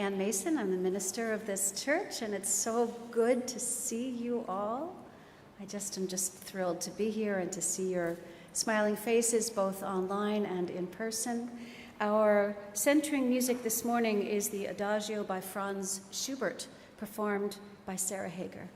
Ann Mason. I'm the minister of this church, and it's so good to see you all. I'm just thrilled to be here and to see your smiling faces both online and in person. Our centering music this morning is the Adagio by Franz Schubert, performed by Sarah Hager.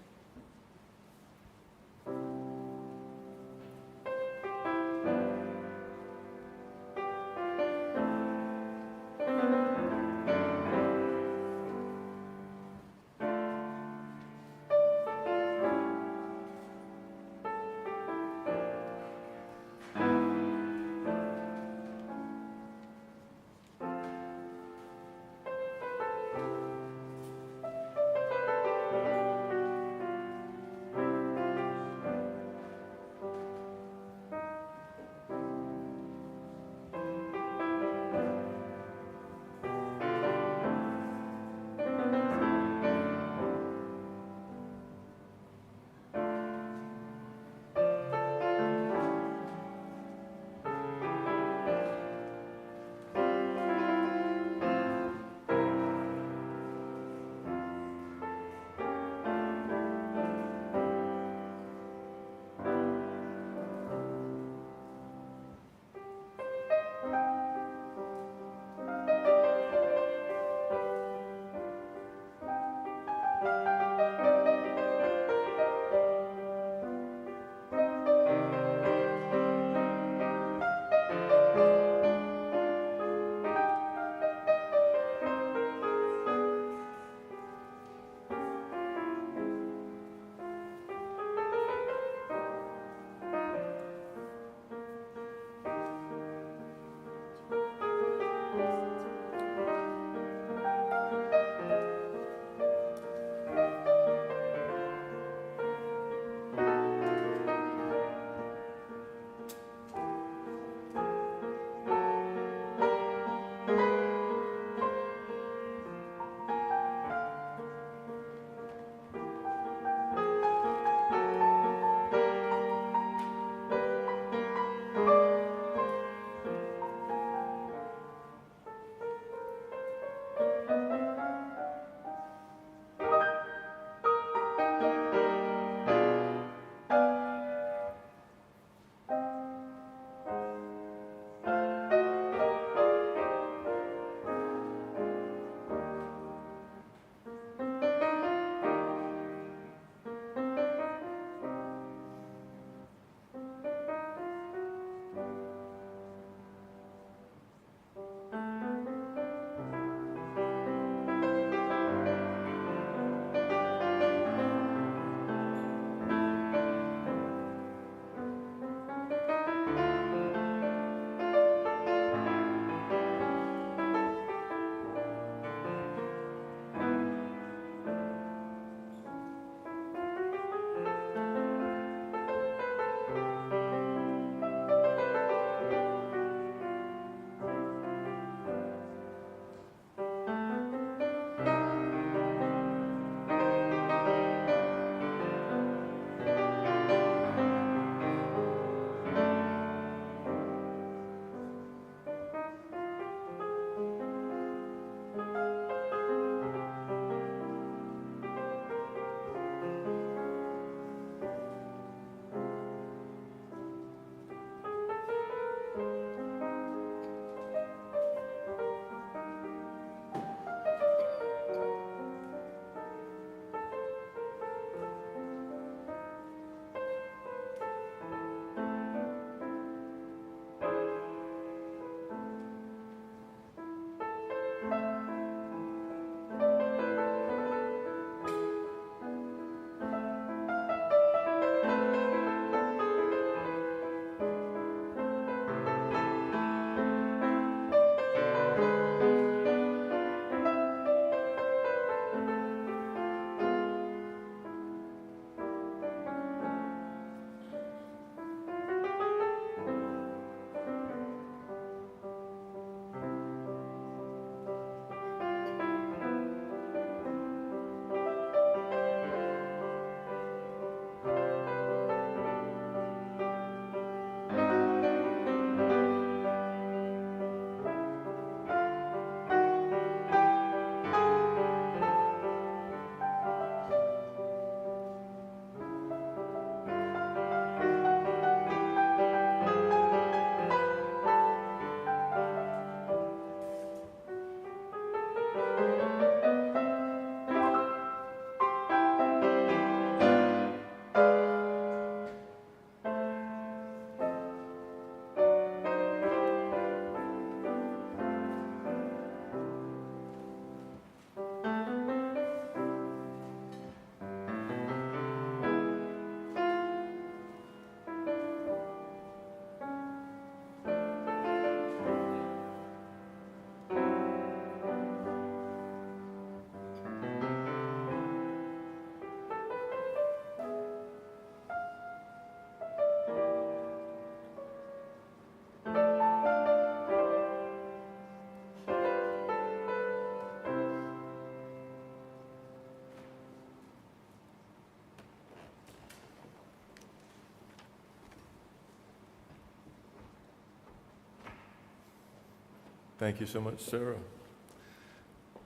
Thank you so much, Sarah.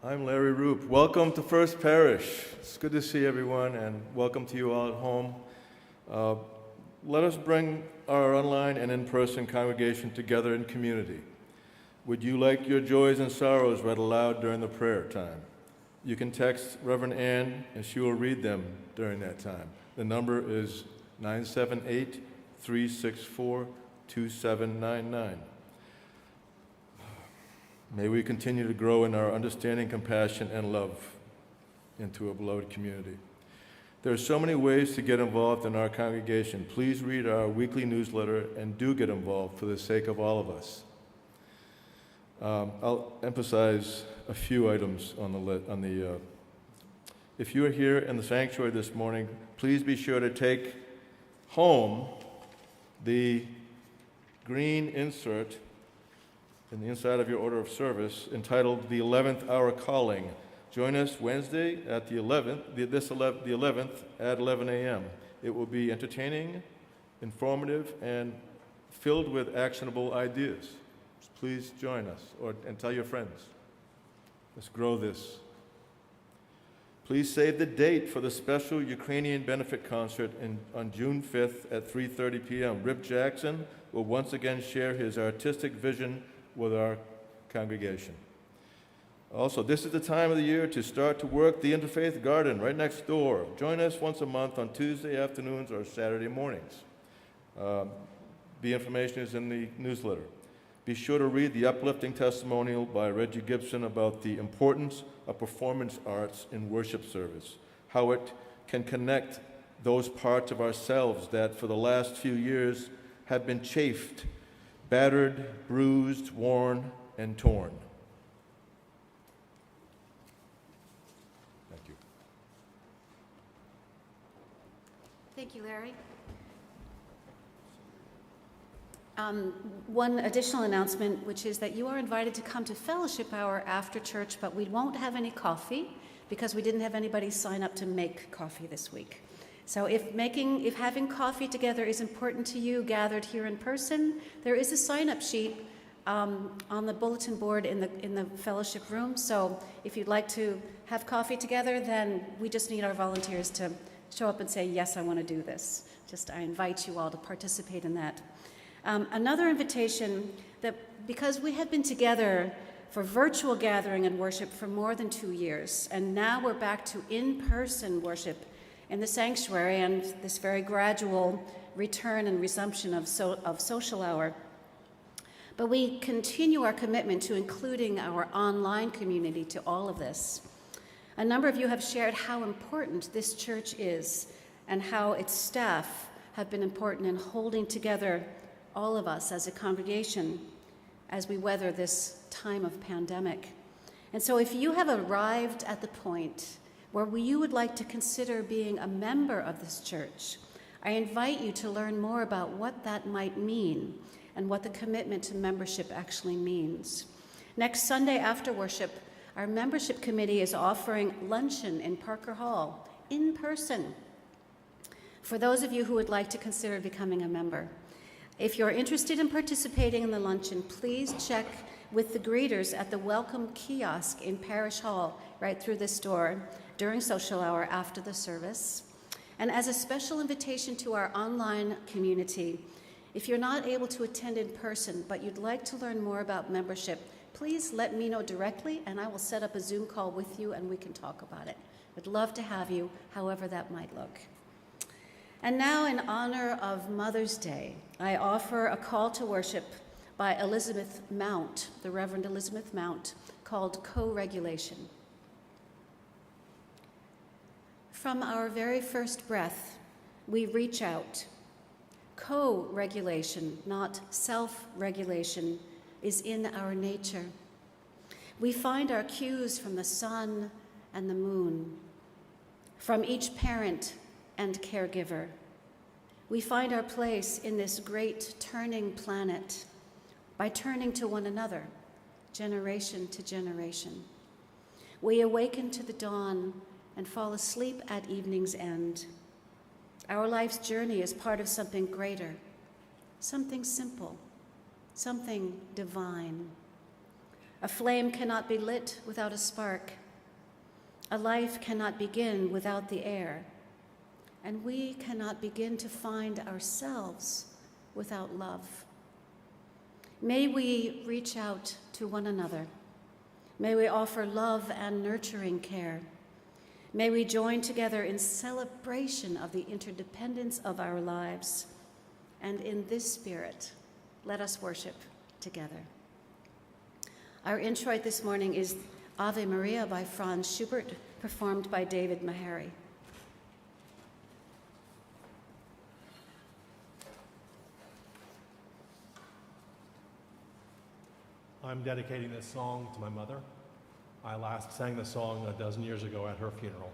I'm Larry Roop. Welcome to First Parish. It's good to see everyone, and welcome to you all at home. Let us bring our online and in-person congregation together in community. Would you like your joys and sorrows read aloud during the prayer time? You can text Reverend Ann, and she will read them during that time. The number is 978-364-2799. May we continue to grow in our understanding, compassion, and love into a beloved community. There are so many ways to get involved in our congregation. Please read our weekly newsletter and do get involved for the sake of all of us. I'll emphasize a few items on the if you are here in the sanctuary this morning, please be sure to take home the green insert in the inside of your order of service entitled The 11th Hour Calling. Join us Wednesday at the 11th at 11 a.m. It will be entertaining, informative, and filled with actionable ideas. Please join us and tell your friends. Let's grow this. Please save the date for the special Ukrainian benefit concert on June 5th at 3:30 p.m. Rip Jackson will once again share his artistic vision with our congregation. Also, this is the time of the year to start to work the Interfaith Garden right next door. Join us once a month on Tuesday afternoons or Saturday mornings. The information is in the newsletter. Be sure to read the uplifting testimonial by Reggie Gibson about the importance of performance arts in worship service, how it can connect those parts of ourselves that for the last few years have been chafed, battered, bruised, worn, and torn. Thank you. Thank you, Larry. One additional announcement, which is that you are invited to come to fellowship hour after church, but we won't have any coffee because we didn't have anybody sign up to make coffee this week. So if having coffee together is important to you, gathered here in person, there is a sign-up sheet on the bulletin board in the fellowship room. So if you'd like to have coffee together, then we just need our volunteers to show up and say, yes, I want to do this. I invite you all to participate in that. Another invitation that because we have been together for virtual gathering and worship for more than 2 years, and now we're back to in-person worship in the sanctuary and this very gradual return and resumption of social hour. But we continue our commitment to including our online community to all of this. A number of you have shared how important this church is and how its staff have been important in holding together all of us as a congregation as we weather this time of pandemic. And so if you have arrived at the point where you would like to consider being a member of this church, I invite you to learn more about what that might mean and what the commitment to membership actually means. Next Sunday after worship, our membership committee is offering luncheon in Parker Hall in person for those of you who would like to consider becoming a member. If you're interested in participating in the luncheon, please check with the greeters at the welcome kiosk in Parish Hall right through this door during social hour after the service. And as a special invitation to our online community, if you're not able to attend in person but you'd like to learn more about membership, please let me know directly and I will set up a Zoom call with you and we can talk about it. I'd love to have you, however that might look. And now, in honor of Mother's Day, I offer a call to worship by Elizabeth Mount, the Reverend Elizabeth Mount, called Co-Regulation. From our very first breath, we reach out. Co-regulation, not self-regulation, is in our nature. We find our cues from the sun and the moon, from each parent and caregiver. We find our place in this great turning planet by turning to one another, generation to generation. We awaken to the dawn and fall asleep at evening's end. Our life's journey is part of something greater, something simple, something divine. A flame cannot be lit without a spark. A life cannot begin without the air. And we cannot begin to find ourselves without love. May we reach out to one another. May we offer love and nurturing care. May we join together in celebration of the interdependence of our lives. And in this spirit, let us worship together. Our introit this morning is Ave Maria by Franz Schubert, performed by David Meharry. I'm dedicating this song to my mother. I last sang this song 12 years ago at her funeral.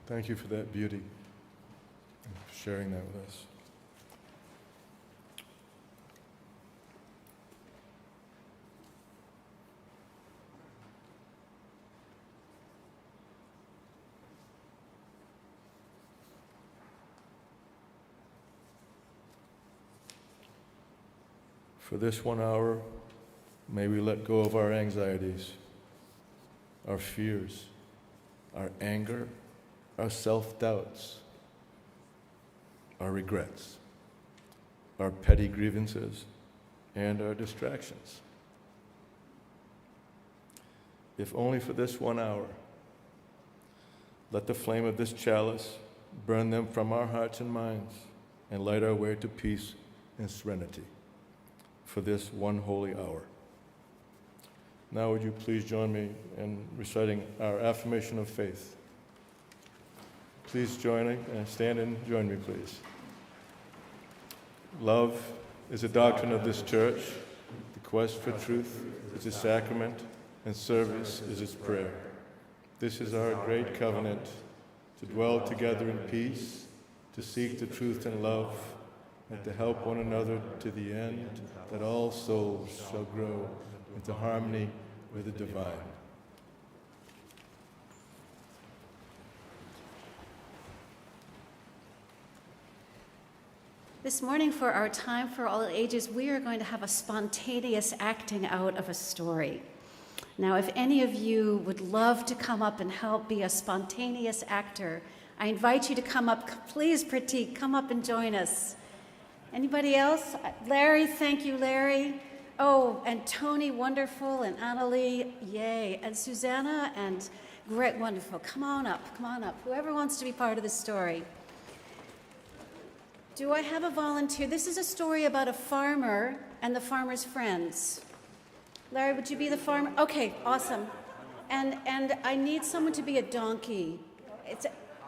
Thank you for that beauty and for sharing that with us. For this 1 hour, may we let go of our anxieties, our fears, our anger, our self-doubts, our regrets, our petty grievances, and our distractions. If only for this 1 hour, let the flame of this chalice burn them from our hearts and minds and light our way to peace and serenity for this one holy hour. Now would you please join me in reciting our affirmation of faith. Please join me and stand and join me, please. Love is a doctrine of this church. The quest for truth is a sacrament, and service is its prayer. This is our great covenant, to dwell together in peace, to seek the truth in love, and to help one another to the end that all souls shall grow into harmony with the divine. This morning, for our time for all ages, we are going to have a spontaneous acting out of a story. Now, if any of you would love to come up and help be a spontaneous actor, I invite you to come up. Please, Pratik, come up and join us. Anybody else? Larry, thank you, Larry. Oh, and Tony, wonderful, and Annalie, yay. And Susanna and Greg, wonderful. Come on up, whoever wants to be part of the story. Do I have a volunteer? This is a story about a farmer and the farmer's friends. Larry, would you be the farmer? Okay, awesome. And I need someone to be a donkey.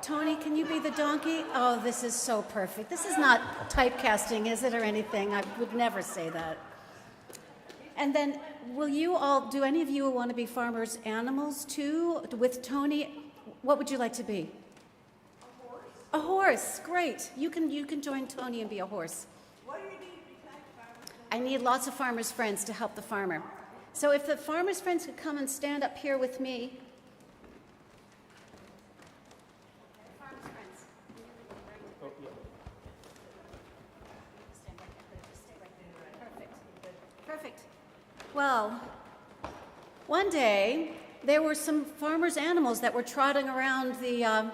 Tony, can you be the donkey? Oh, this is so perfect. This is not typecasting, is it, or anything? I would never say that. And then, do any of you want to be farmers' animals too? With Tony, what would you like to be? A horse, great. You can join Tony and be a horse. What do you need besides farmers? I need lots of farmers' friends to help the farmer. So if the farmers' friends could come and stand up here with me. Farmers' friends. Stand right there. Just stay right there. Perfect. Well, one day there were some farmers' animals that were trotting around the.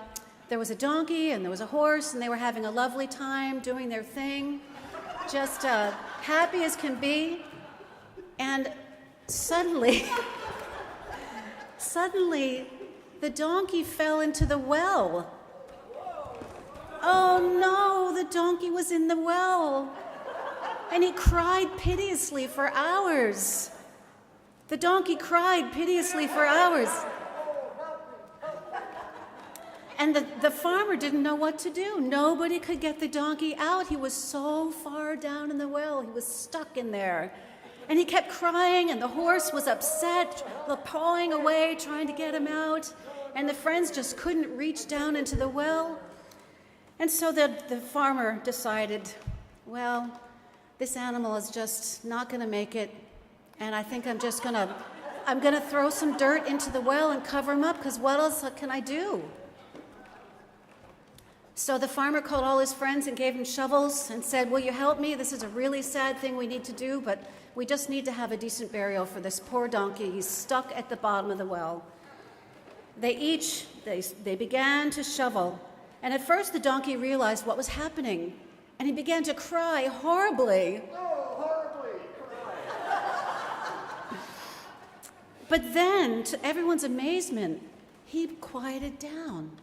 There was a donkey and there was a horse, and they were having a lovely time doing their thing, just happy as can be. And suddenly, the donkey fell into the well. Oh no, the donkey was in the well. And he cried piteously for hours. The donkey cried piteously for hours. And the farmer didn't know what to do. Nobody could get the donkey out. He was so far down in the well. He was stuck in there. And he kept crying, and the horse was upset, pawing away, trying to get him out. And the friends just couldn't reach down into the well. And so the farmer decided, well, this animal is just not going to make it. And I think I'm going to throw some dirt into the well and cover him up, because what else can I do? So the farmer called all his friends and gave him shovels and said, will you help me? This is a really sad thing we need to do, but we just need to have a decent burial for this poor donkey. He's stuck at the bottom of the well. They began to shovel. And at first the donkey realized what was happening, and he began to cry horribly. But then, to everyone's amazement, he quieted down.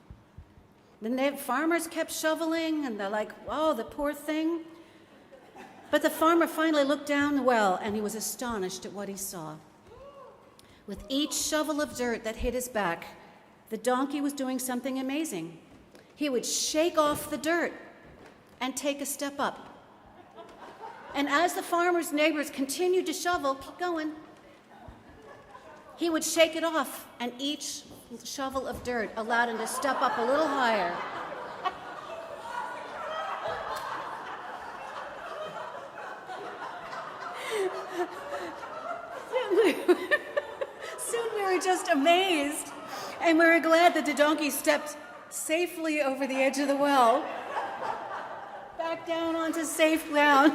The farmers kept shoveling, and they're like, oh, the poor thing. But the farmer finally looked down the well, and he was astonished at what he saw. With each shovel of dirt that hit his back, the donkey was doing something amazing. He would shake off the dirt and take a step up. And as the farmer's neighbors continued to shovel, keep going, he would shake it off, and each shovel of dirt allowed him to step up a little higher. Soon we were just amazed, and we were glad that the donkey stepped safely over the edge of the well, back down onto safe ground.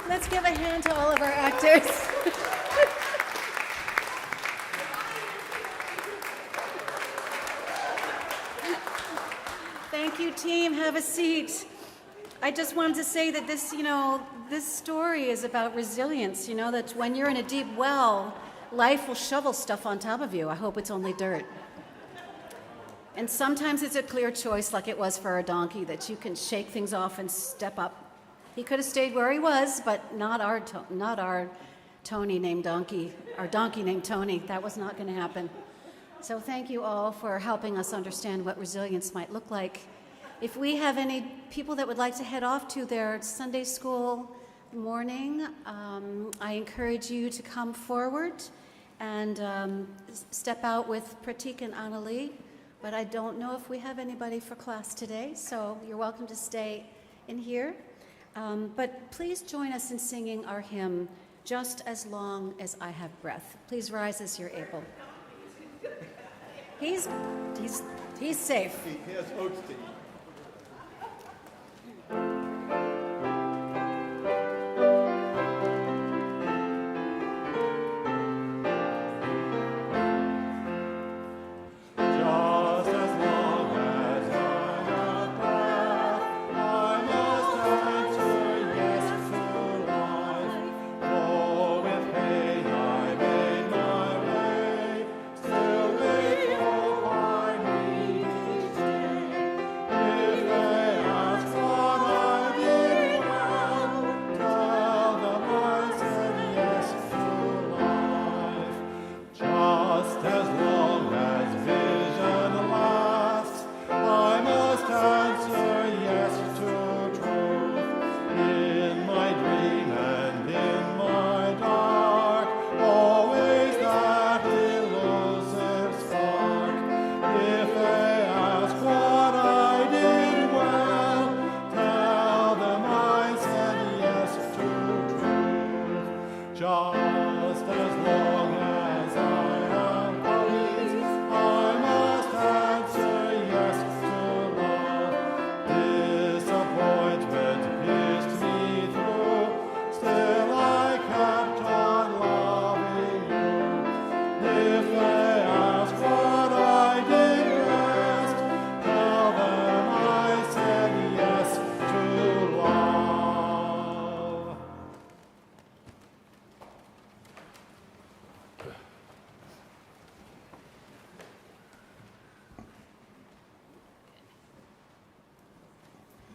Let's give a hand to all of our actors. Thank you, team. Have a seat. I just wanted to say that this story is about resilience, that when you're in a deep well, life will shovel stuff on top of you. I hope it's only dirt. And sometimes it's a clear choice, like it was for our donkey, that you can shake things off and step up. He could have stayed where he was, but not our Tony named Donkey, our donkey named Tony. That was not going to happen. So thank you all for helping us understand what resilience might look like. If we have any people that would like to head off to their Sunday school morning, I encourage you to come forward and step out with Pratik and Annalie. But I don't know if we have anybody for class today, so you're welcome to stay in here. But please join us in singing our hymn, Just as Long as I Have Breath. Please rise as you're able. He's safe. He has oats to eat.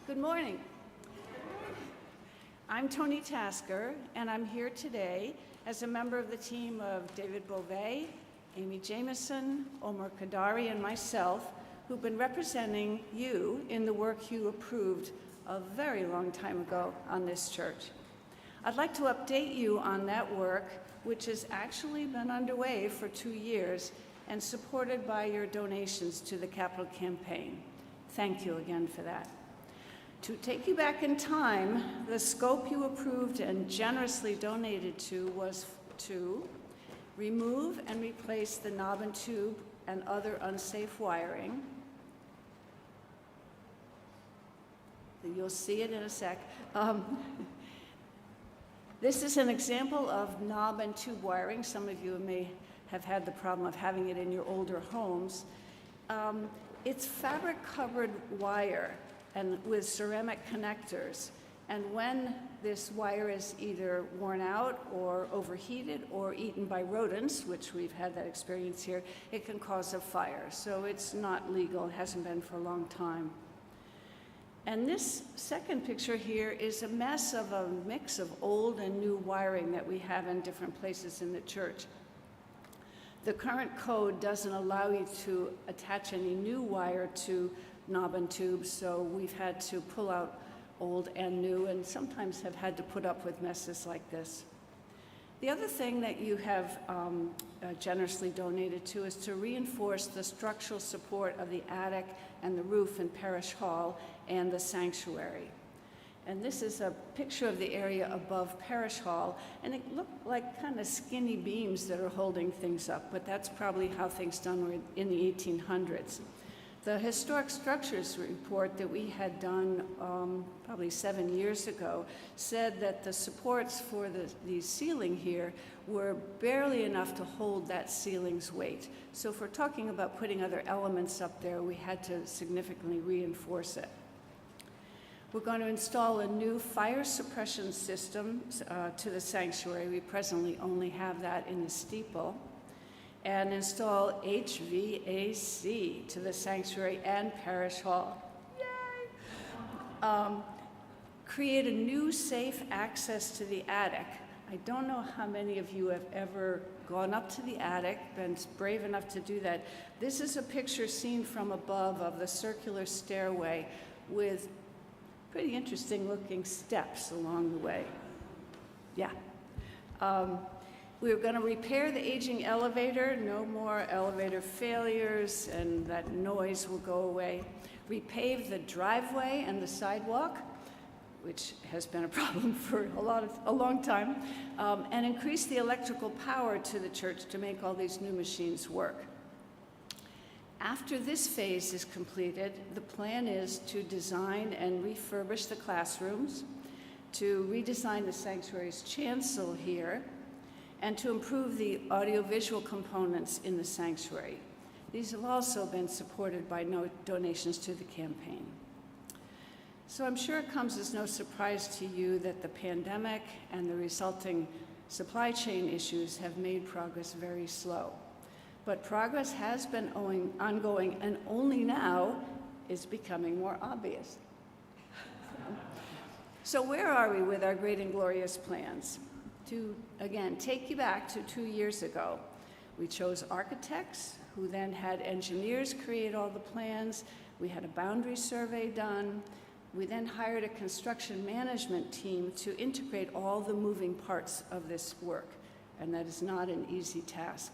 Good morning. I'm Tony Tasker, and I'm here today as a member of the team of David Beauvais, Amy Jameson, Omar Kadari, and myself, who've been representing you in the work you approved a very long time ago on this church. I'd like to update you on that work, which has actually been underway for 2 years and supported by your donations to the capital campaign. Thank you again for that. To take you back in time, the scope you approved and generously donated to was to remove and replace the knob and tube and other unsafe wiring. You'll see it in a sec. This is an example of knob and tube wiring. Some of you may have had the problem of having it in your older homes. It's fabric-covered wire and with ceramic connectors. And when this wire is either worn out or overheated or eaten by rodents, which we've had that experience here, it can cause a fire. So it's not legal, it hasn't been for a long time. And this second picture here is a mess of a mix of old and new wiring that we have in different places in the church. The current code doesn't allow you to attach any new wire to knob and tube, so we've had to pull out old and new and sometimes have had to put up with messes like this. The other thing that you have generously donated to is to reinforce the structural support of the attic and the roof in Parish Hall and the sanctuary. And this is a picture of the area above Parish Hall, and it looked like kind of skinny beams that are holding things up, but that's probably how things done were in the 1800s. The historic structures report that we had done probably 7 years ago said that the supports for the ceiling here were barely enough to hold that ceiling's weight. So if we're talking about putting other elements up there, we had to significantly reinforce it. We're going to install a new fire suppression system to the sanctuary. We presently only have that in the steeple. And install HVAC to the sanctuary and Parish Hall. Yay! Create a new safe access to the attic. I don't know how many of you have ever gone up to the attic, been brave enough to do that. This is a picture seen from above of the circular stairway with pretty interesting looking steps along the way. Yeah. We're going to repair the aging elevator, no more elevator failures, and that noise will go away. Repave the driveway and the sidewalk, which has been a problem for a long time, and increase the electrical power to the church to make all these new machines work. After this phase is completed, the plan is to design and refurbish the classrooms, to redesign the sanctuary's chancel here, and to improve the audiovisual components in the sanctuary. These have also been supported by donations to the campaign. So I'm sure it comes as no surprise to you that the pandemic and the resulting supply chain issues have made progress very slow. But progress has been ongoing, and only now is becoming more obvious. So where are we with our great and glorious plans? To, again, take you back to 2 years ago. We chose architects who then had engineers create all the plans. We had a boundary survey done. We then hired a construction management team to integrate all the moving parts of this work, and that is not an easy task.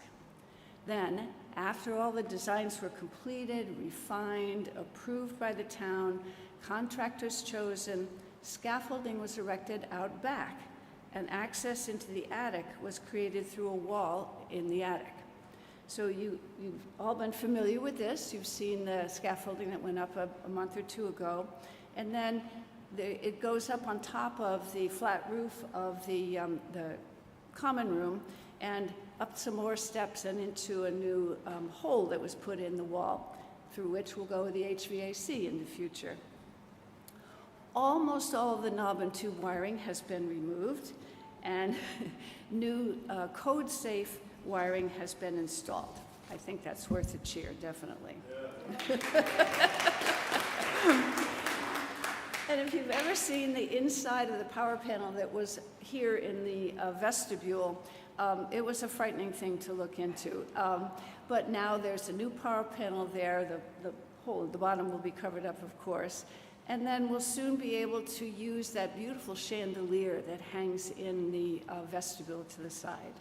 Then, after all the designs were completed, refined, approved by the town, contractors chosen, scaffolding was erected out back, and access into the attic was created through a wall in the attic. So you've all been familiar with this. You've seen the scaffolding that went up a month or two ago. And then it goes up on top of the flat roof of the common room and up some more steps and into a new hole that was put in the wall, through which will go the HVAC in the future. Almost all of the knob and tube wiring has been removed, and new code-safe wiring has been installed. I think that's worth a cheer, definitely. Yeah. And if you've ever seen the inside of the power panel that was here in the vestibule, it was a frightening thing to look into. But now there's a new power panel there. The bottom will be covered up, of course. And then we'll soon be able to use that beautiful chandelier that hangs in the vestibule to the side.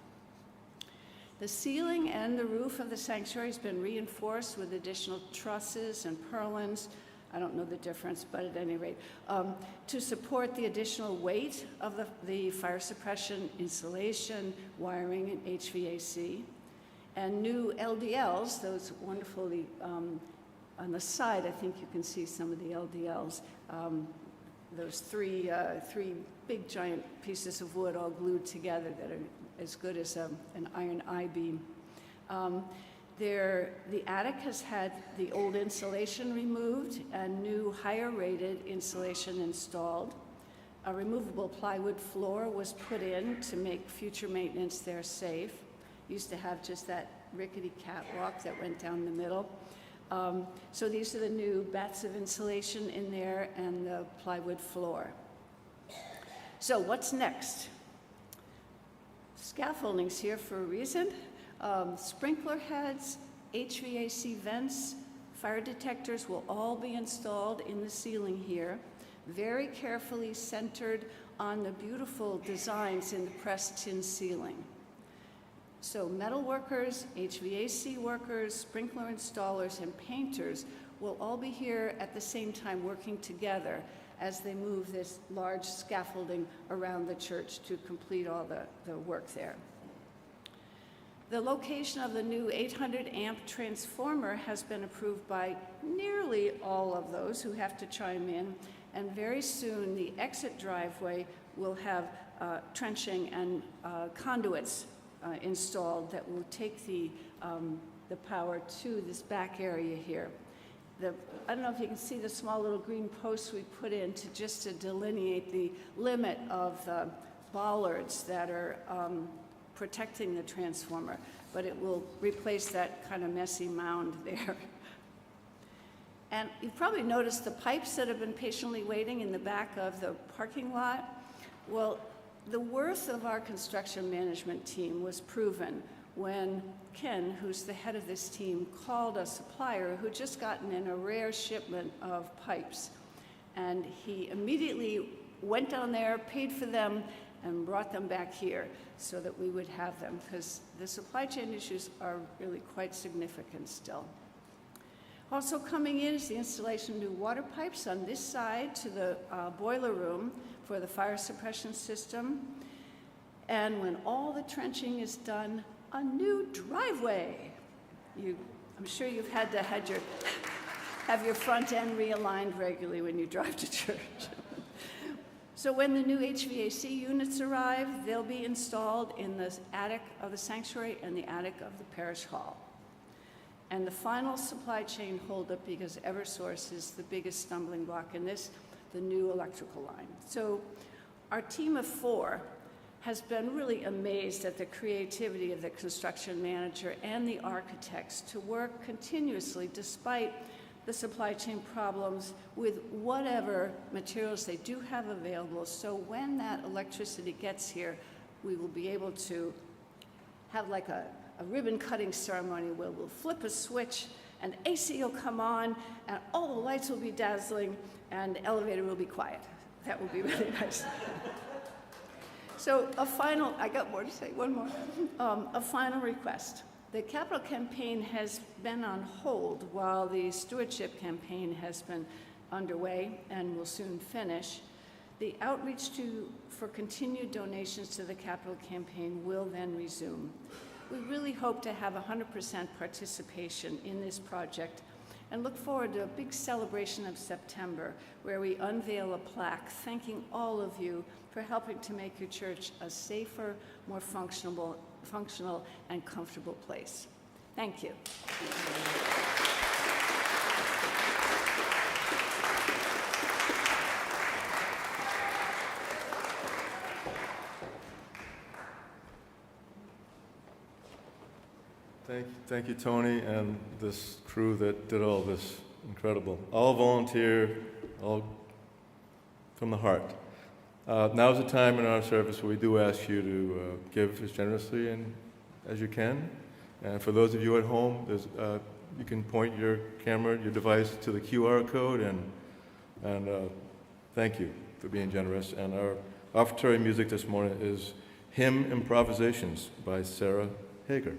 The ceiling and the roof of the sanctuary has been reinforced with additional trusses and purlins. I don't know the difference, but at any rate, to support the additional weight of the fire suppression, insulation, wiring, and HVAC. And new LDLs, those wonderfully, on the side, I think you can see some of the LDLs, those three big giant pieces of wood all glued together that are as good as an iron I-beam. The attic has had the old insulation removed and new higher rated insulation installed. A removable plywood floor was put in to make future maintenance there safe. Used to have just that rickety catwalk that went down the middle. So these are the new bats of insulation in there and the plywood floor. So what's next? Scaffolding's here for a reason. Sprinkler heads, HVAC vents, fire detectors will all be installed in the ceiling here. very carefully centered on the beautiful designs in the pressed tin ceiling. So metal workers, HVAC workers, sprinkler installers, and painters will all be here at the same time working together as they move this large scaffolding around the church to complete all the work there. The location of the new 800 amp transformer has been approved by nearly all of those who have to chime in, and very soon the exit driveway will have trenching and conduits installed that will take the power to this back area here. I don't know if you can see the small little green posts we put in just to delineate the limit of the bollards that are protecting the transformer, but it will replace that kind of messy mound there. And you've probably noticed the pipes that have been patiently waiting in the back of the parking lot. Well, the worth of our construction management team was proven when Ken, who's the head of this team, called a supplier who just gotten in a rare shipment of pipes. And he immediately went down there, paid for them, and brought them back here so that we would have them, because the supply chain issues are really quite significant still. Also coming in is the installation of new water pipes on this side to the boiler room for the fire suppression system. And when all the trenching is done, a new driveway. I'm sure you've had to have your front end realigned regularly when you drive to church. So when the new HVAC units arrive, they'll be installed in the attic of the sanctuary and the attic of the parish hall. And the final supply chain holdup, because Eversource is the biggest stumbling block in this, the new electrical line. So our team of 4 has been really amazed at the creativity of the construction manager and the architects to work continuously despite the supply chain problems with whatever materials they do have available. So when that electricity gets here, we will be able to have like a ribbon cutting ceremony where we'll flip a switch and AC will come on and all the lights will be dazzling and the elevator will be quiet. That will be really nice. So I got more to say, one more. A final request. The capital campaign has been on hold while the stewardship campaign has been underway and will soon finish. The outreach for continued donations to the capital campaign will then resume. We really hope to have 100% participation in this project and look forward to a big celebration of September where we unveil a plaque thanking all of you for helping to make your church a safer, more functional and comfortable place. Thank you. Thank you, Tony, and this crew that did all this. Incredible. All volunteer, all from the heart. Now's the time in our service where we do ask you to give as generously and as you can. And for those of you at home, you can point your camera, your device to the QR code, and thank you for being generous. And our offertory music this morning is Hymn Improvisations by Sarah Hager.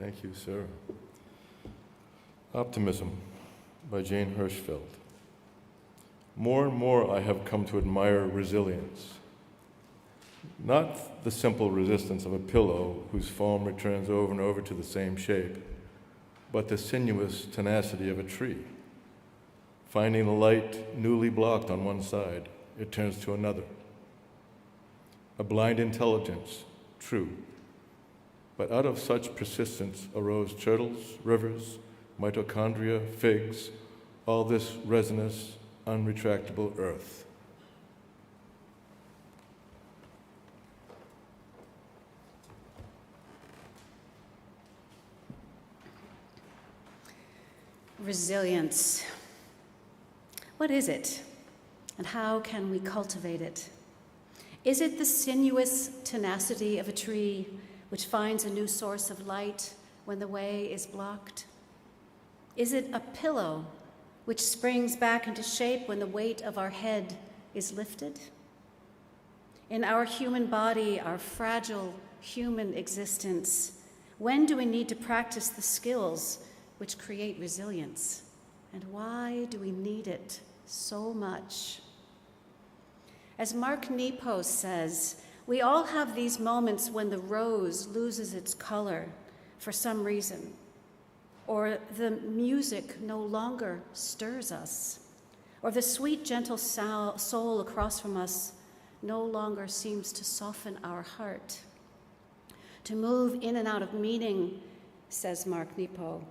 Thank you, Sarah. Optimism by Jane Hirschfeld. More and more I have come to admire resilience. Not the simple resistance of a pillow whose foam returns over and over to the same shape, but the sinuous tenacity of a tree. Finding the light newly blocked on one side, it turns to another. A blind intelligence, true. But out of such persistence arose turtles, rivers, mitochondria, figs, all this resinous, unretractable earth. Resilience. What is it, and how can we cultivate it? Is it the sinuous tenacity of a tree which finds a new source of light when the way is blocked? Is it a pillow which springs back into shape when the weight of our head is lifted? In our human body, our fragile human existence, when do we need to practice the skills which create resilience? And why do we need it so much? As Mark Nepos says, we all have these moments when the rose loses its color for some reason, or the music no longer stirs us, or the sweet, gentle soul across from us no longer seems to soften our heart. To move in and out of meaning, says Mark Nepo,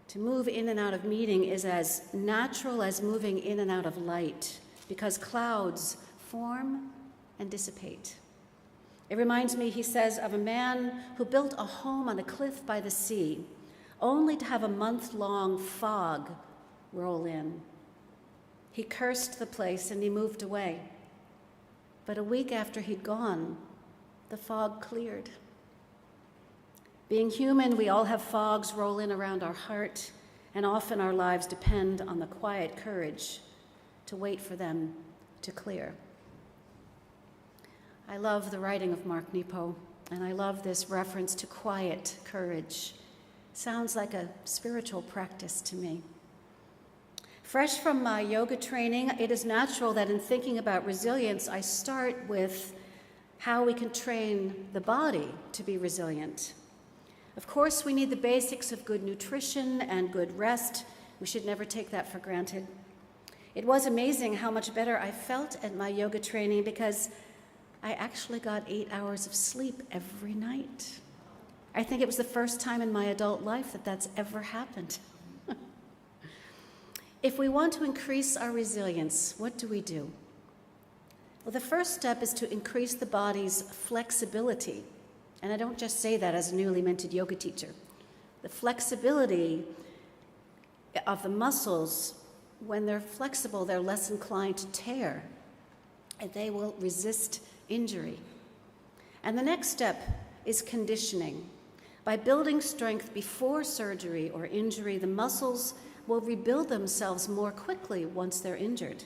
to move in and out of meaning is as natural as moving in and out of light, because clouds form and dissipate. It reminds me, he says, of a man who built a home on a cliff by the sea, only to have a month-long fog roll in. He cursed the place and he moved away. But a week after he'd gone, the fog cleared. Being human, we all have fogs roll in around our heart, and often our lives depend on the quiet courage to wait for them to clear. I love the writing of Mark Nepo, and I love this reference to quiet courage. Sounds like a spiritual practice to me. Fresh from my yoga training, it is natural that in thinking about resilience, I start with how we can train the body to be resilient. Of course, we need the basics of good nutrition and good rest. We should never take that for granted. It was amazing how much better I felt at my yoga training because I actually got 8 hours of sleep every night. I think it was the first time in my adult life that that's ever happened. If we want to increase our resilience, what do we do? Well, the first step is to increase the body's flexibility. And I don't just say that as a newly minted yoga teacher. The flexibility of the muscles, when they're flexible, they're less inclined to tear, and they will resist injury. And the next step is conditioning. By building strength before surgery or injury, the muscles will rebuild themselves more quickly once they're injured.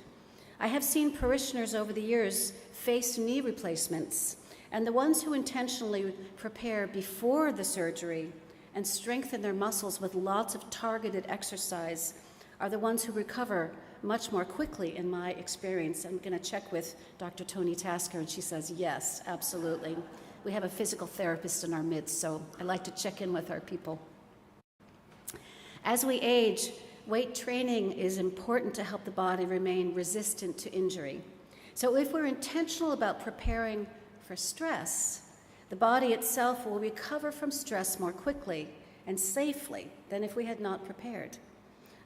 I have seen parishioners over the years face knee replacements, and the ones who intentionally prepare before the surgery and strengthen their muscles with lots of targeted exercise are the ones who recover much more quickly, in my experience. I'm going to check with Dr. Toni Tasker, and she says, yes, absolutely. We have a physical therapist in our midst, so I like to check in with our people. As we age, weight training is important to help the body remain resistant to injury. So if we're intentional about preparing for stress, the body itself will recover from stress more quickly and safely than if we had not prepared.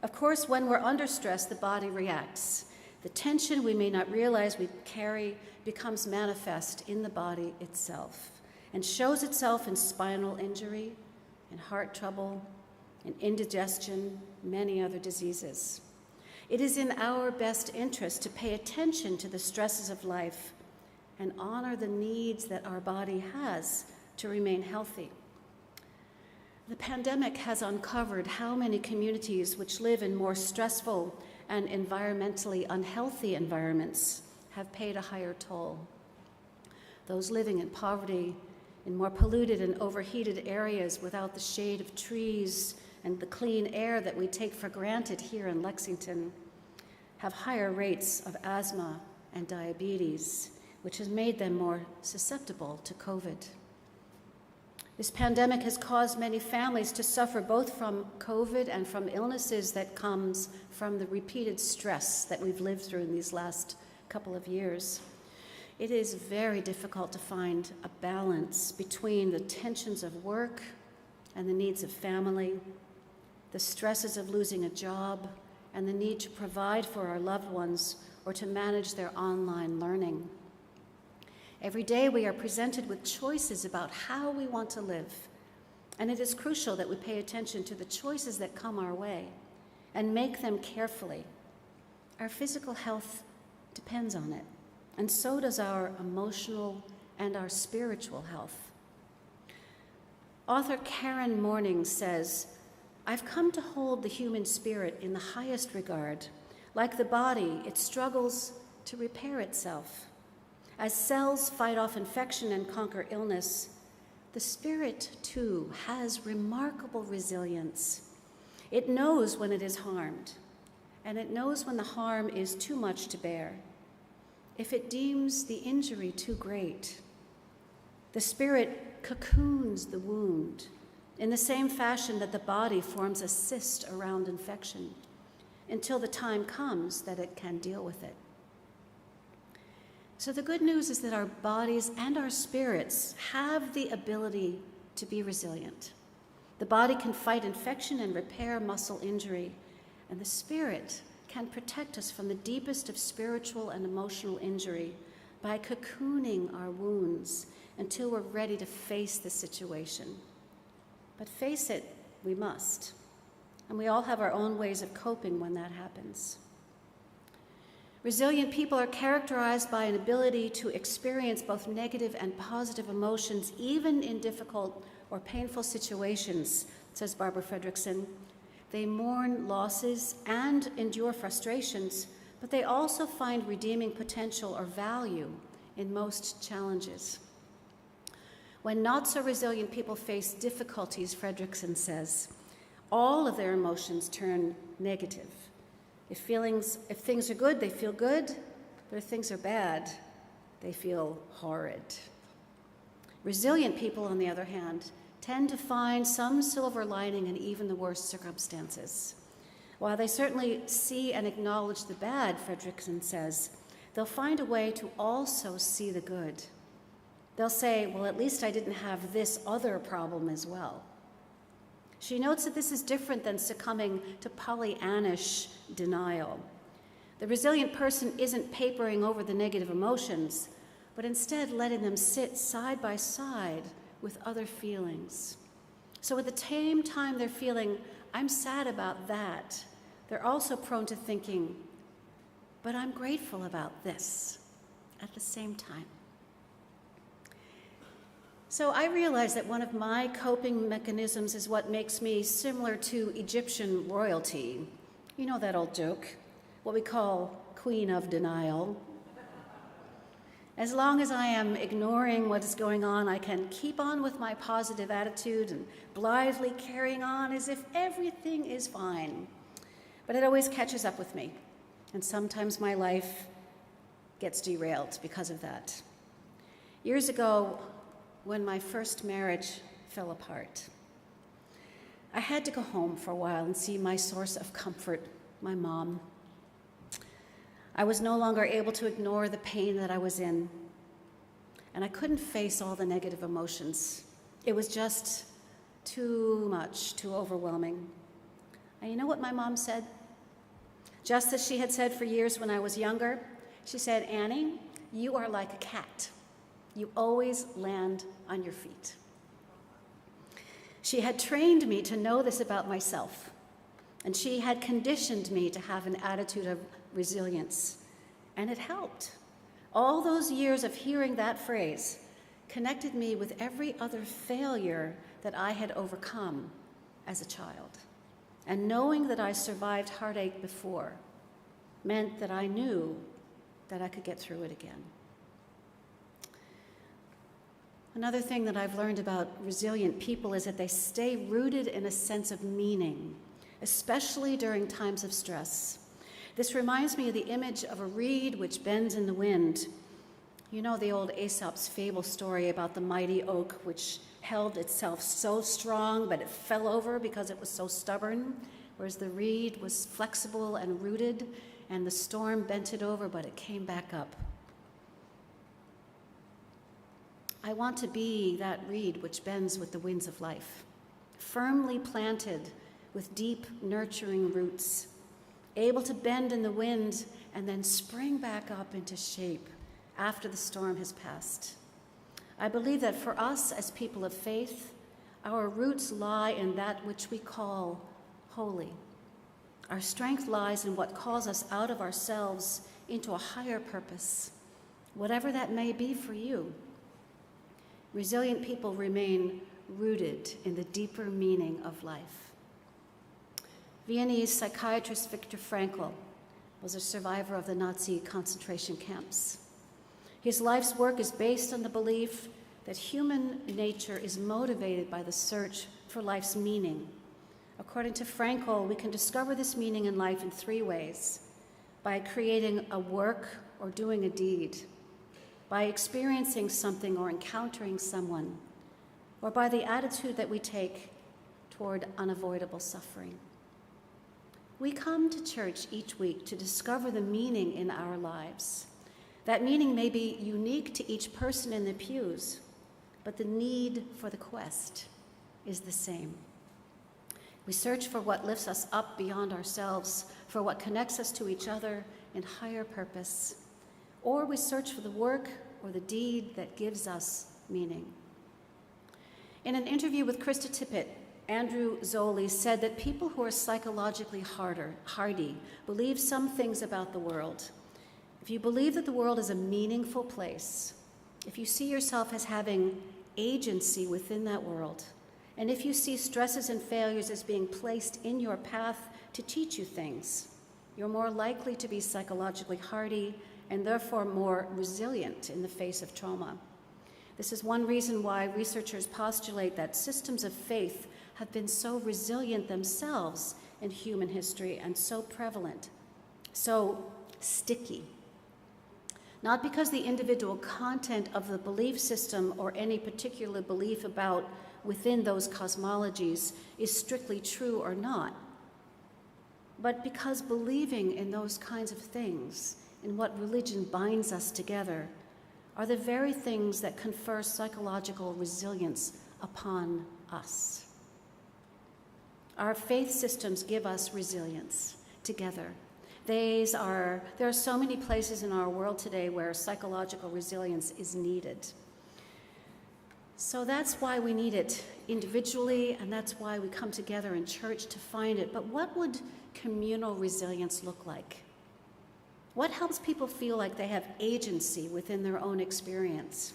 Of course, when we're under stress, the body reacts. The tension we may not realize we carry becomes manifest in the body itself and shows itself in spinal injury, in heart trouble, in indigestion, many other diseases. It is in our best interest to pay attention to the stresses of life and honor the needs that our body has to remain healthy. The pandemic has uncovered how many communities which live in more stressful and environmentally unhealthy environments have paid a higher toll. Those living in poverty, in more polluted and overheated areas without the shade of trees and the clean air that we take for granted here in Lexington, have higher rates of asthma and diabetes, which has made them more susceptible to COVID. This pandemic has caused many families to suffer both from COVID and from illnesses that comes from the repeated stress that we've lived through in these last couple of years. It is very difficult to find a balance between the tensions of work and the needs of family, the stresses of losing a job, and the need to provide for our loved ones or to manage their online learning. Every day we are presented with choices about how we want to live, and it is crucial that we pay attention to the choices that come our way and make them carefully. Our physical health depends on it, and so does our emotional and our spiritual health. Author Karen Morning says, "I've come to hold the human spirit in the highest regard. Like the body, it struggles to repair itself. As cells fight off infection and conquer illness, the spirit, too, has remarkable resilience. It knows when it is harmed, and it knows when the harm is too much to bear. If it deems the injury too great, the spirit cocoons the wound in the same fashion that the body forms a cyst around infection until the time comes that it can deal with it." So the good news is that our bodies and our spirits have the ability to be resilient. The body can fight infection and repair muscle injury, and the spirit can protect us from the deepest of spiritual and emotional injury by cocooning our wounds until we're ready to face the situation. But face it, we must, and we all have our own ways of coping when that happens. Resilient people are characterized by an ability to experience both negative and positive emotions, even in difficult or painful situations, says Barbara Fredrickson. They mourn losses and endure frustrations, but they also find redeeming potential or value in most challenges. When not so resilient people face difficulties, Fredrickson says, all of their emotions turn negative. If things are good, they feel good, but if things are bad, they feel horrid. Resilient people, on the other hand, tend to find some silver lining in even the worst circumstances. While they certainly see and acknowledge the bad, Fredrickson says, they'll find a way to also see the good. They'll say, well, at least I didn't have this other problem as well. She notes that this is different than succumbing to Pollyannish denial. The resilient person isn't papering over the negative emotions, but instead letting them sit side by side with other feelings. So at the same time they're feeling, I'm sad about that, they're also prone to thinking, but I'm grateful about this at the same time. So I realize that one of my coping mechanisms is what makes me similar to Egyptian royalty. You know that old joke, what we call Queen of Denial. As long as I am ignoring what is going on, I can keep on with my positive attitude and blithely carrying on as if everything is fine. But it always catches up with me, and sometimes my life gets derailed because of that. Years ago, when my first marriage fell apart, I had to go home for a while and see my source of comfort, my mom. I was no longer able to ignore the pain that I was in, and I couldn't face all the negative emotions. It was just too much, too overwhelming. And you know what my mom said? Just as she had said for years when I was younger, she said, Annie, you are like a cat. You always land on your feet. She had trained me to know this about myself, and she had conditioned me to have an attitude of resilience, and it helped. All those years of hearing that phrase connected me with every other failure that I had overcome as a child, and knowing that I survived heartache before meant that I knew that I could get through it again. Another thing that I've learned about resilient people is that they stay rooted in a sense of meaning, especially during times of stress. This reminds me of the image of a reed which bends in the wind. You know the old Aesop's fable story about the mighty oak which held itself so strong, but it fell over because it was so stubborn, whereas the reed was flexible and rooted, and the storm bent it over, but it came back up. I want to be that reed which bends with the winds of life, firmly planted with deep, nurturing roots, able to bend in the wind and then spring back up into shape after the storm has passed. I believe that for us as people of faith, our roots lie in that which we call holy. Our strength lies in what calls us out of ourselves into a higher purpose, whatever that may be for you. Resilient people remain rooted in the deeper meaning of life. Viennese psychiatrist Viktor Frankl was a survivor of the Nazi concentration camps. His life's work is based on the belief that human nature is motivated by the search for life's meaning. According to Frankl, we can discover this meaning in life in 3 ways: by creating a work or doing a deed, by experiencing something or encountering someone, or by the attitude that we take toward unavoidable suffering. We come to church each week to discover the meaning in our lives. That meaning may be unique to each person in the pews, but the need for the quest is the same. We search for what lifts us up beyond ourselves, for what connects us to each other in higher purpose, or we search for the work or the deed that gives us meaning. In an interview with Krista Tippett, Andrew Zoli said that people who are psychologically hardy believe some things about the world. If you believe that the world is a meaningful place, if you see yourself as having agency within that world, and if you see stresses and failures as being placed in your path to teach you things, you're more likely to be psychologically hardy and therefore more resilient in the face of trauma. This is one reason why researchers postulate that systems of faith have been so resilient themselves in human history and so prevalent, so sticky. Not because the individual content of the belief system or any particular belief about within those cosmologies is strictly true or not, but because believing in those kinds of things, in what religion binds us together, are the very things that confer psychological resilience upon us. Our faith systems give us resilience together. There are so many places in our world today where psychological resilience is needed. So that's why we need it individually, and that's why we come together in church to find it. But what would communal resilience look like? What helps people feel like they have agency within their own experience?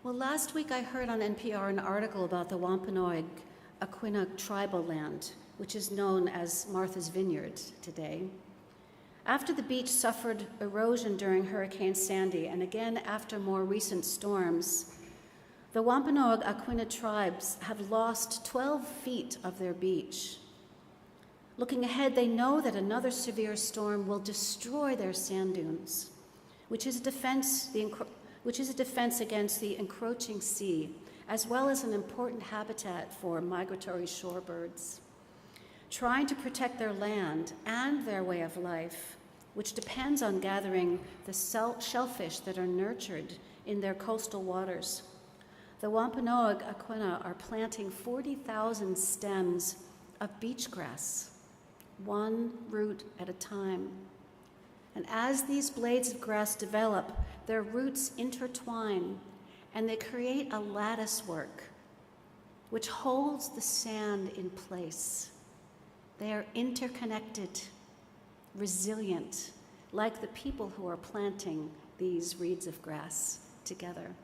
Well, last week I heard on NPR an article about the Wampanoag Aquinnah tribal land, which is known as Martha's Vineyard today. After the beach suffered erosion during Hurricane Sandy, and again after more recent storms, the Wampanoag Aquinnah tribes have lost 12 feet of their beach. Looking ahead, they know that another severe storm will destroy their sand dunes, which is a defense against the encroaching sea, as well as an important habitat for migratory shorebirds. Trying to protect their land and their way of life, which depends on gathering the shellfish that are nurtured in their coastal waters. The Wampanoag Aquinnah are planting 40,000 stems of beach grass, one root at a time. And as these blades of grass develop, their roots intertwine and they create a lattice work which holds the sand in place. They are interconnected, resilient, like the people who are planting these reeds of grass together.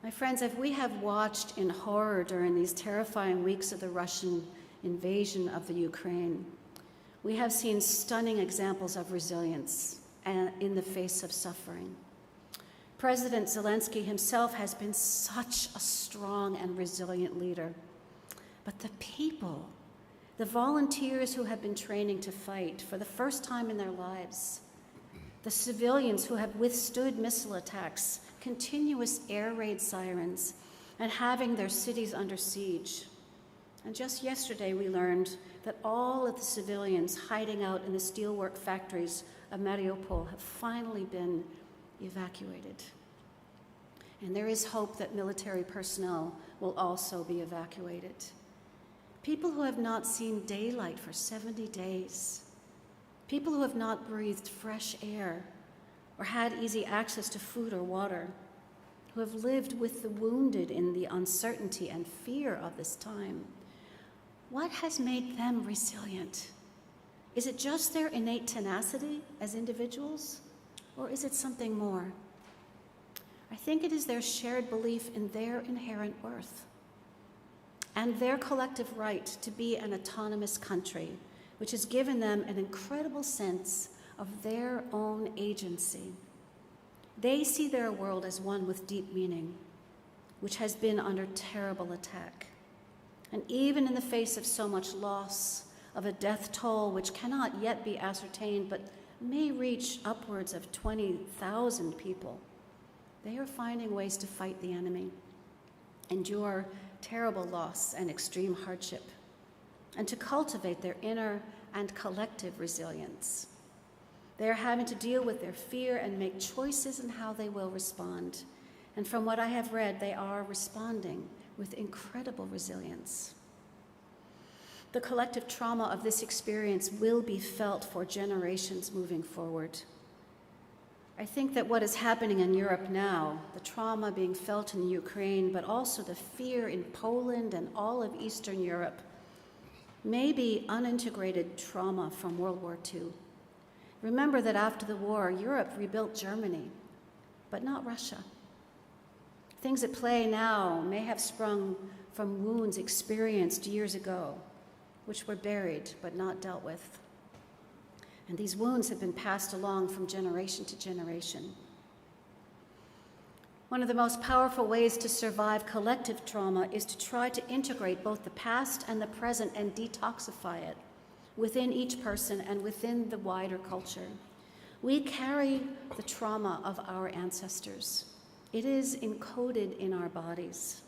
My friends, if we have watched in horror during these terrifying weeks of the Russian invasion of the Ukraine, we have seen stunning examples of resilience in the face of suffering. President Zelensky himself has been such a strong and resilient leader. But the people, the volunteers who have been training to fight for the first time in their lives, the civilians who have withstood missile attacks, continuous air raid sirens, and having their cities under siege. And just yesterday we learned that all of the civilians hiding out in the steelwork factories of Mariupol have finally been evacuated. And there is hope that military personnel will also be evacuated. People who have not seen daylight for 70 days. People who have not breathed fresh air or had easy access to food or water. Who have lived with the wounded in the uncertainty and fear of this time. What has made them resilient? Is it just their innate tenacity as individuals, or is it something more? I think it is their shared belief in their inherent worth and their collective right to be an autonomous country, which has given them an incredible sense of their own agency. They see their world as one with deep meaning, which has been under terrible attack. And even in the face of so much loss, of a death toll which cannot yet be ascertained but may reach upwards of 20,000 people, they are finding ways to fight the enemy, endure terrible loss and extreme hardship, and to cultivate their inner and collective resilience. They are having to deal with their fear and make choices in how they will respond. And from what I have read, they are responding with incredible resilience. The collective trauma of this experience will be felt for generations moving forward. I think that what is happening in Europe now, the trauma being felt in Ukraine, but also the fear in Poland and all of Eastern Europe, may be unintegrated trauma from World War II. Remember that after the war, Europe rebuilt Germany, but not Russia. Things at play now may have sprung from wounds experienced years ago, which were buried but not dealt with. And these wounds have been passed along from generation to generation. One of the most powerful ways to survive collective trauma is to try to integrate both the past and the present and detoxify it within each person and within the wider culture. We carry the trauma of our ancestors. It is encoded in our bodies.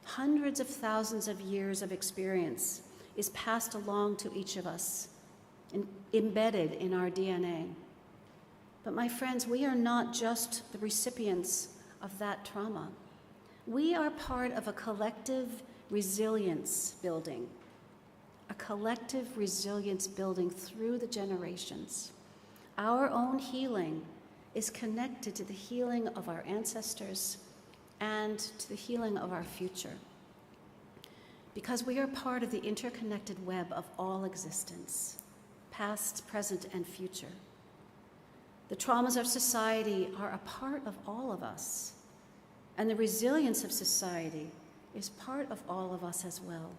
Hundreds of thousands of years of experience is passed along to each of us, embedded in our DNA. But my friends, we are not just the recipients of that trauma. We are part of a collective resilience building, through the generations. Our own healing is connected to the healing of our ancestors and to the healing of our future, because we are part of the interconnected web of all existence, past, present, and future. The traumas of society are a part of all of us, and the resilience of society is part of all of us as well.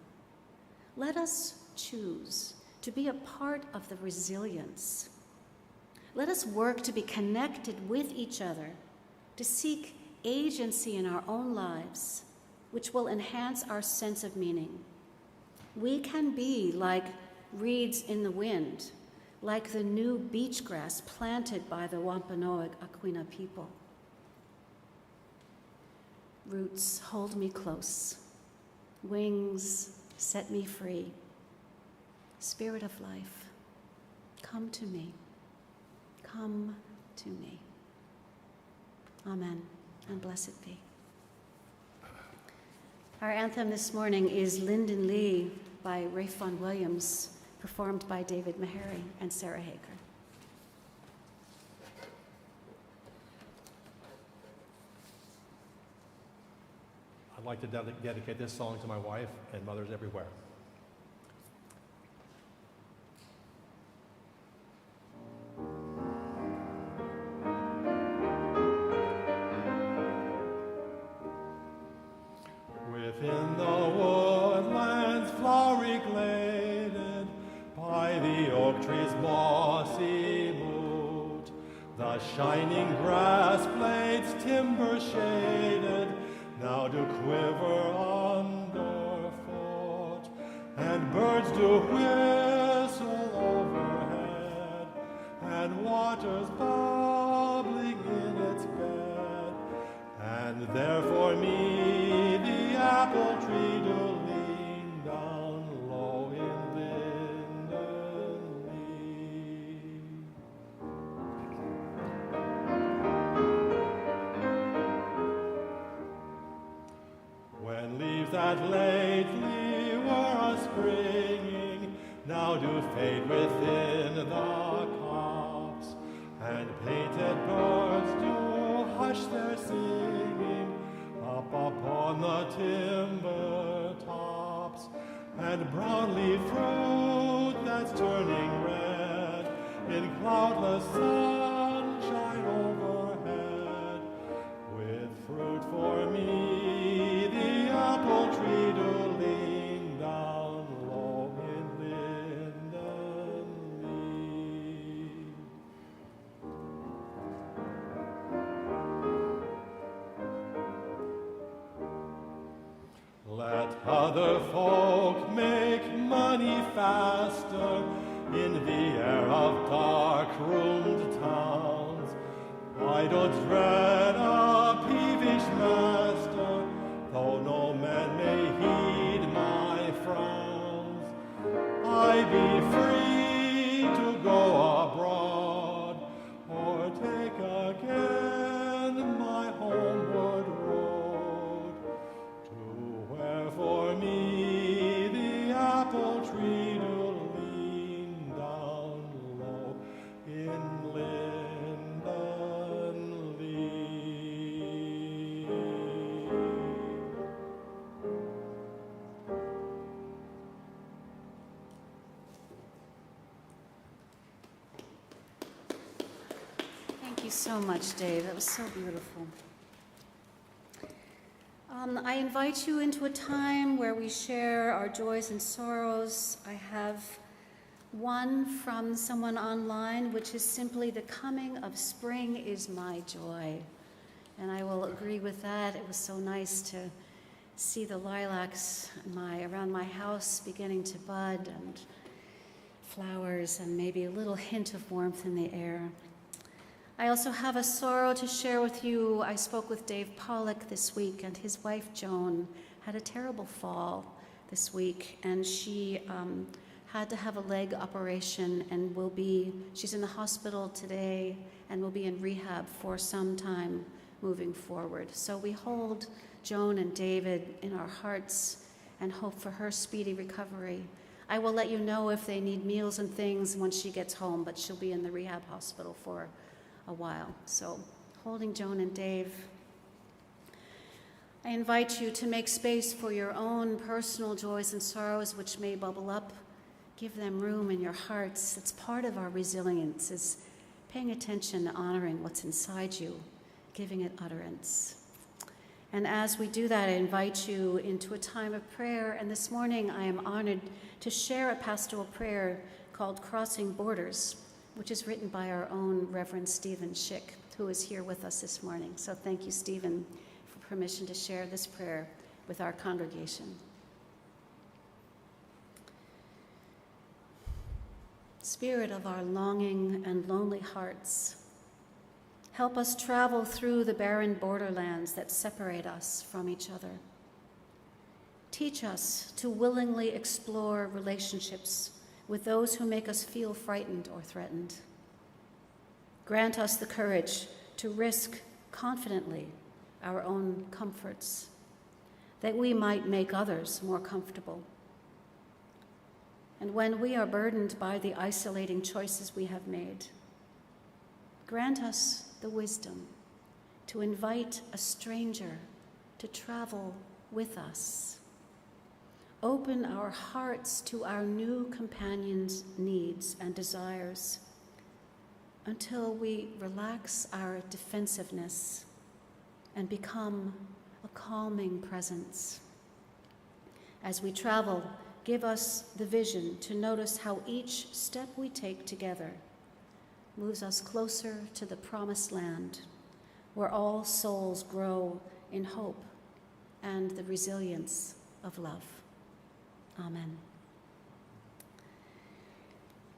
Let us choose to be a part of the resilience. Let us work to be connected with each other, to seek agency in our own lives, which will enhance our sense of meaning. We can be like reeds in the wind, like the new beach grass planted by the Wampanoag Aquinnah people. Roots, hold me close. Wings, set me free. Spirit of life, come to me. Come to me. Amen, and blessed be. Our anthem this morning is Lyndon Lee by Rafe Vaughan Williams, performed by David Meharry and Sarah Hager. I'd like to dedicate this song to my wife and mothers everywhere. Within the woodlands flowery gladed, by the oak tree's mossy moot, the The shining grass blades, timber shaded, now do quiver underfoot, and birds do whistle overhead, and water's bubbling in its bed. And there for me the apple tree do lean down low in linden lee. When leaves that lately were a-springing now do fade within the copse, and painted birds do hush their singing up upon the timber tops, and brown leaf fruit that's turning red in cloudless sunshine overhead. With fruit for me, the apple tree do lean down low in linden lee. Let other folk make money faster in the air of dark-roomed towns. I don't dread a peevish master, though no man may heed my frowns. I be free to go abroad, or take again my homeward road, to where for me the apple tree do lean down low in linden lee. Thank you so much, Dave. That was so beautiful. I invite you into a time where we share our joys and sorrows. I have one from someone online, which is simply, "The coming of spring is my joy." And I will agree with that. It was so nice to see the lilacs around my house beginning to bud, and flowers, and maybe a little hint of warmth in the air. I also have a sorrow to share with you. I spoke with Dave Pollock this week, and his wife Joan had a terrible fall this week, and she had to have a leg operation and she's in the hospital today and will be in rehab for some time moving forward. So we hold Joan and David in our hearts and hope for her speedy recovery. I will let you know if they need meals and things once she gets home, but she'll be in the rehab hospital for a while. So holding Joan and Dave. I invite you to make space for your own personal joys and sorrows which may bubble up. Give them room in your hearts. It's part of our resilience, is paying attention, honoring what's inside you, giving it utterance. And as we do that, I invite you into a time of prayer. And this morning, I am honored to share a pastoral prayer called Crossing Borders, which is written by our own Reverend Stephen Schick, who is here with us this morning. So thank you, Stephen, for permission to share this prayer with our congregation. Spirit of our longing and lonely hearts, help us travel through the barren borderlands that separate us from each other. Teach us to willingly explore relationships with those who make us feel frightened or threatened. Grant us the courage to risk confidently our own comforts, that we might make others more comfortable. And when we are burdened by the isolating choices we have made, grant us the wisdom to invite a stranger to travel with us. Open our hearts to our new companion's needs and desires until we relax our defensiveness and become a calming presence. As we travel, give us the vision to notice how each step we take together moves us closer to the promised land, where all souls grow in hope and the resilience of love. Amen.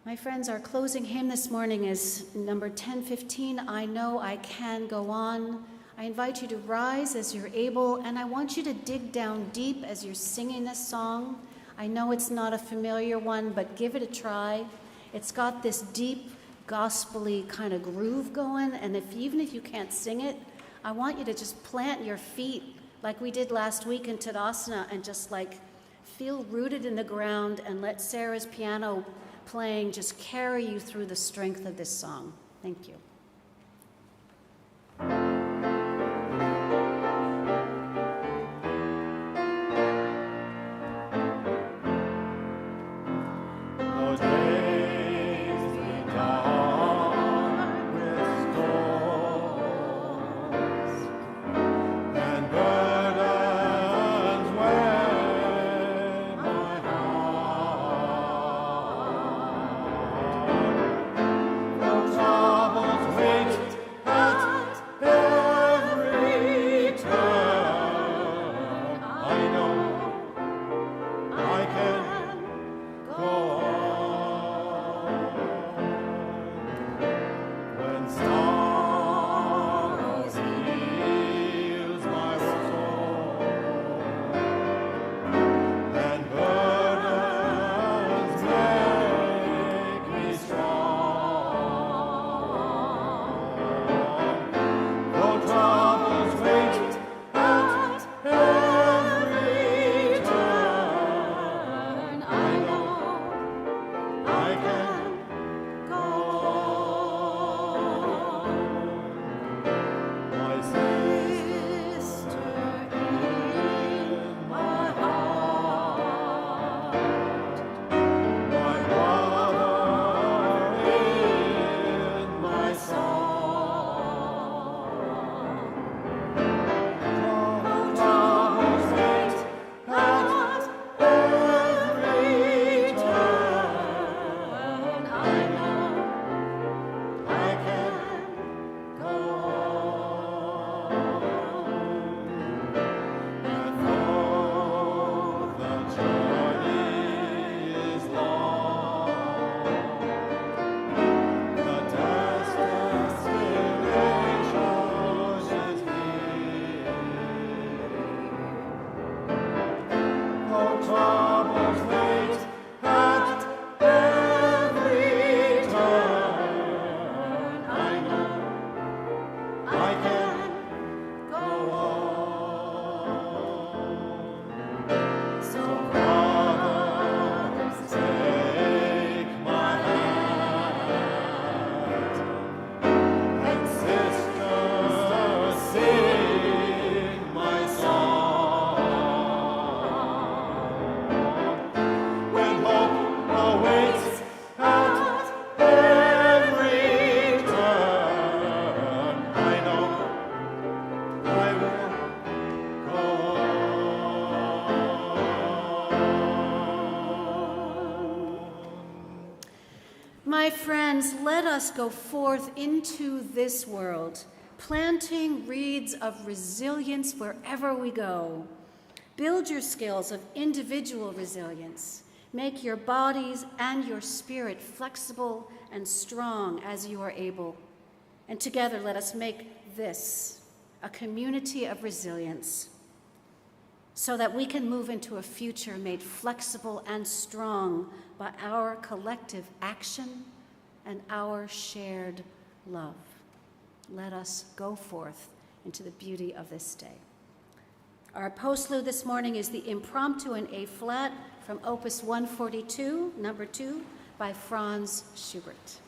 My friends, our closing hymn this morning is number 1015, I Know I Can Go On. I invite you to rise as you're able, and I want you to dig down deep as you're singing this song. I know it's not a familiar one, but give it a try. It's got this deep, gospel-y kind of groove going, and even if you can't sing it, I want you to just plant your feet like we did last week in Tadasana and just like feel rooted in the ground and let Sarah's piano playing just carry you through the strength of this song. Thank you. My friends, let us go forth into this world, planting reeds of resilience wherever we go. Build your skills of individual resilience. Make your bodies and your spirit flexible and strong as you are able. And together, let us make this a community of resilience so that we can move into a future made flexible and strong by our collective action and our shared love. Let us go forth into the beauty of this day. Our postlude this morning is the Impromptu in A flat from Opus 142, number 2, by Franz Schubert.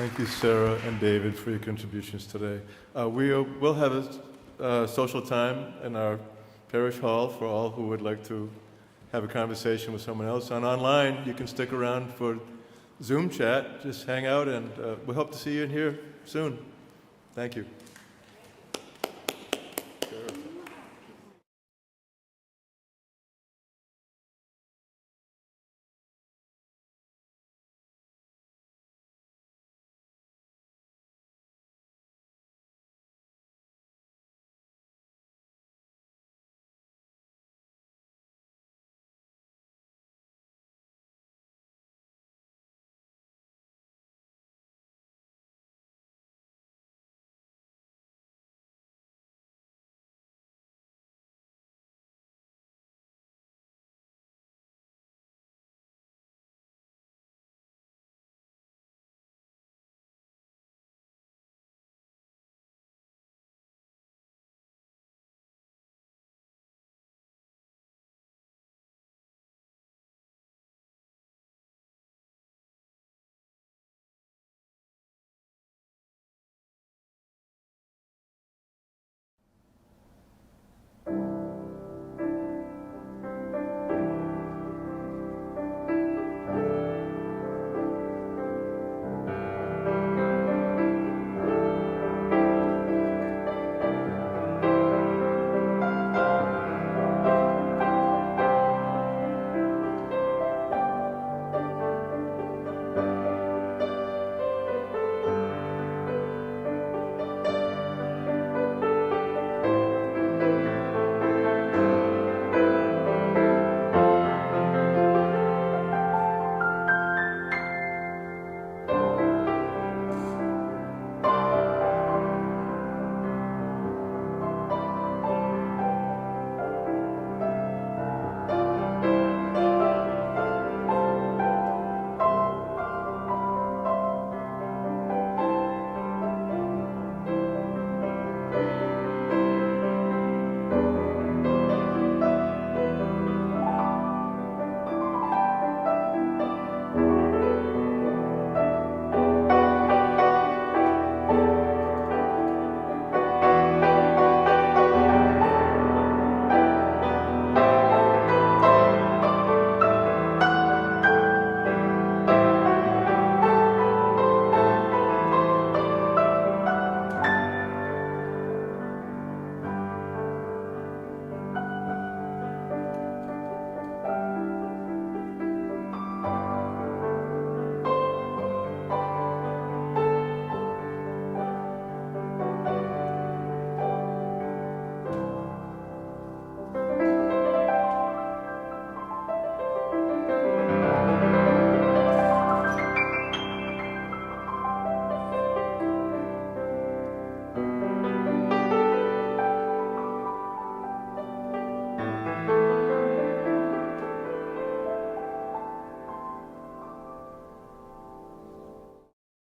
Thank you, Sarah and David, for your contributions today. We'll have a social time in our parish hall for all who would like to have a conversation with someone else. And online, you can stick around for Zoom chat. Just hang out, and we hope to see you in here soon. Thank you.